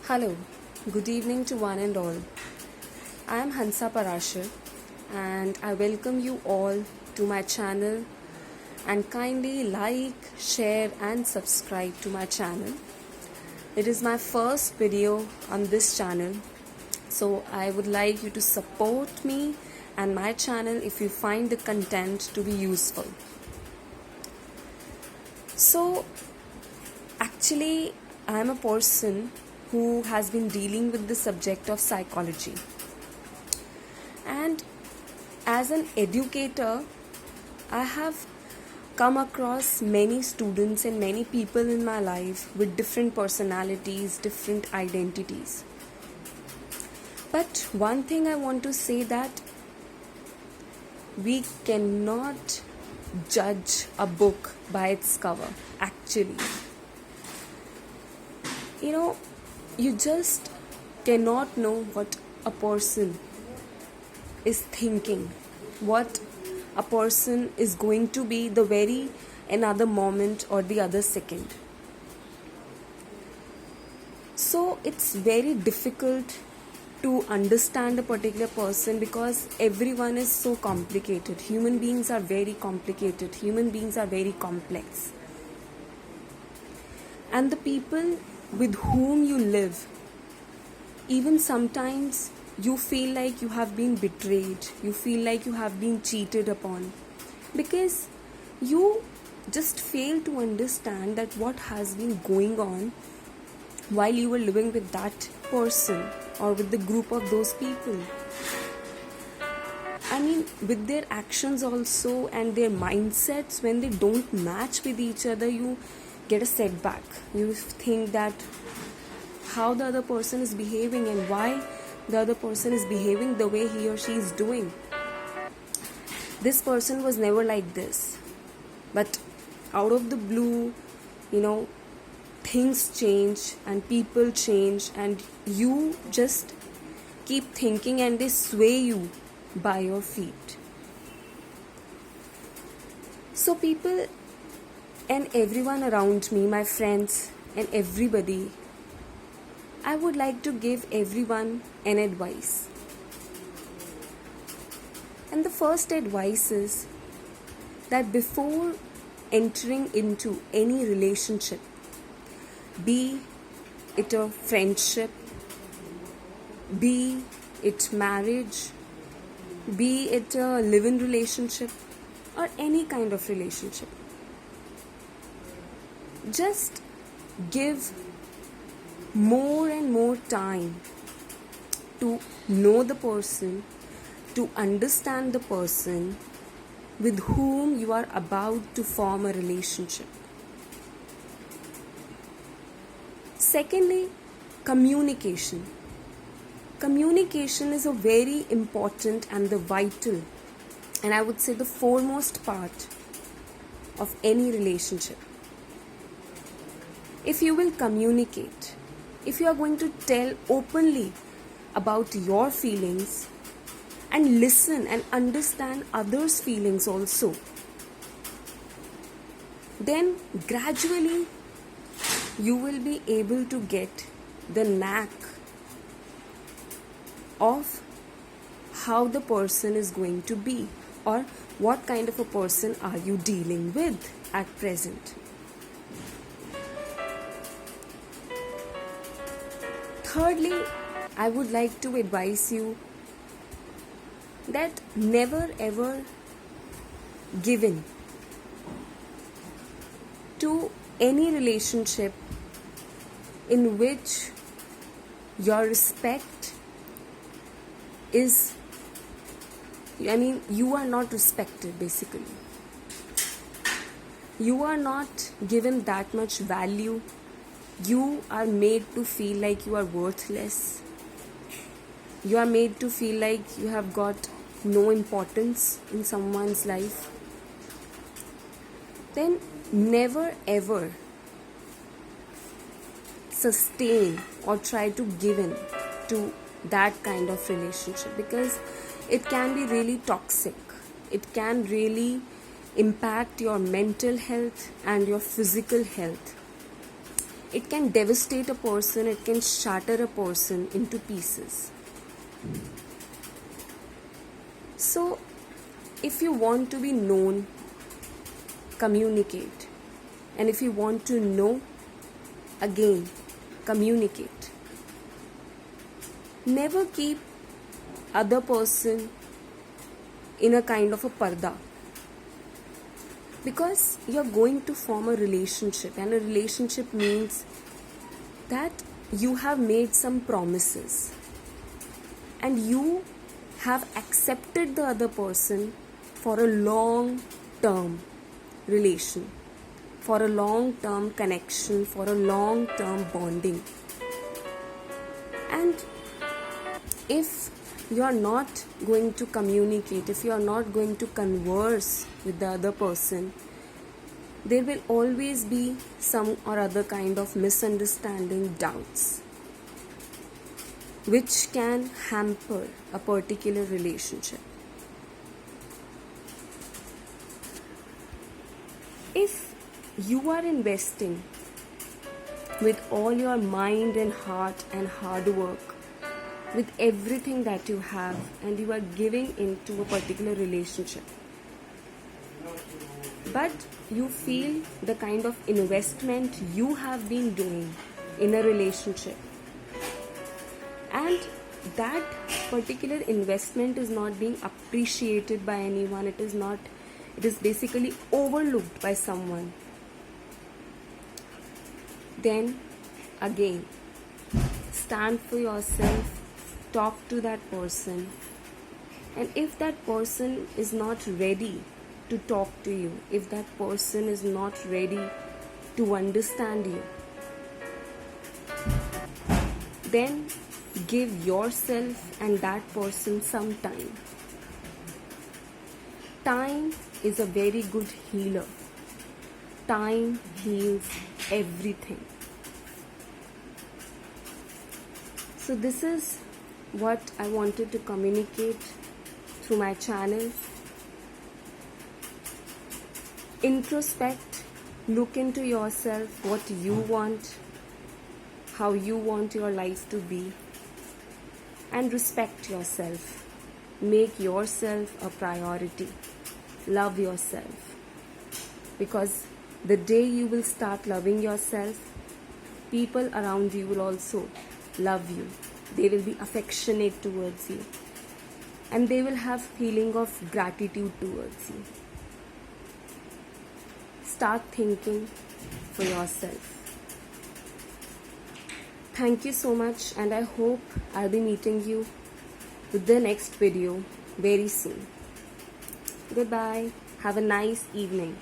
Hello, good evening to one and all. I am Hansa Parashar and I welcome you all to my channel and kindly like, share and subscribe to my channel. It is my first video on this channel, so I would like you to support me and my channel if you find the content to be useful. So actually I am a person who has been dealing with the subject of psychology, and as an educator I have come across many students and many people in my life with different personalities, different identities. But one thing I want to say, that we cannot judge a book by its cover. Actually, you just cannot know what a person is thinking, what a person is going to be the very another moment or the other second. So it's very difficult to understand a particular person because everyone is so complicated. Human beings are very complicated. Human beings are very complex. And the people with whom you live, even sometimes you feel like you have been betrayed, you feel like you have been cheated upon, because you just fail to understand that what has been going on while you were living with that person or with the group of those people. I mean, with their actions also and their mindsets, when they don't match with each other, you get a setback. You think that how the other person is behaving and why the other person is behaving the way he or she is doing. This person was never like this, but out of the blue, things change and people change, and you just keep thinking and they sway you by your feet. So people and everyone around me, my friends and everybody, I would like to give everyone an advice. And the first advice is that before entering into any relationship, be it a friendship, be it marriage, be it a live-in relationship or any kind of relationship, just give more and more time to know the person, to understand the person with whom you are about to form a relationship. Secondly, communication. Communication is a very important and the vital, and I would say the foremost part of any relationship. If you will communicate, if you are going to tell openly about your feelings and listen and understand others' feelings also, then gradually you will be able to get the knack of how the person is going to be or what kind of a person are you dealing with at present. Thirdly, I would like to advise you that never ever give in to any relationship in which your respect is, you are not respected basically. You are not given that much value. You are made to feel like you are worthless. You are made to feel like you have got no importance in someone's life. Then never ever sustain or try to give in to that kind of relationship, because it can be really toxic. It can really impact your mental health and your physical health. it can devastate a person, it can shatter a person into pieces. So, if you want to be known, communicate. And if you want to know, again, communicate. Never keep other person in a kind of a parda, because you're going to form a relationship, and a relationship means that you have made some promises and you have accepted the other person for a long term relation, for a long term connection, for a long term bonding. And if you are not going to communicate, if you are not going to converse with the other person, there will always be some or other kind of misunderstanding, doubts, which can hamper a particular relationship. If you are investing with all your mind and heart and hard work, with everything that you have, and you are giving into a particular relationship, but you feel the kind of investment you have been doing in a relationship, and that particular investment is not being appreciated by anyone, it is basically overlooked by someone, then again, stand for yourself, talk to that person. And if that person is not ready to talk to you, if that person is not ready to understand you, then give yourself and that person some time. Time is a very good healer. Time heals everything. So this is what I wanted to communicate through my channel. Introspect, look into yourself, what you want, how you want your life to be, and respect yourself. Make yourself a priority. Love yourself. Because the day you will start loving yourself, people around you will also love you. They will be affectionate towards you, and they will have feeling of gratitude towards you. Start thinking for yourself. Thank you so much, and I hope I'll be meeting you with the next video very soon. Goodbye. Have a nice evening.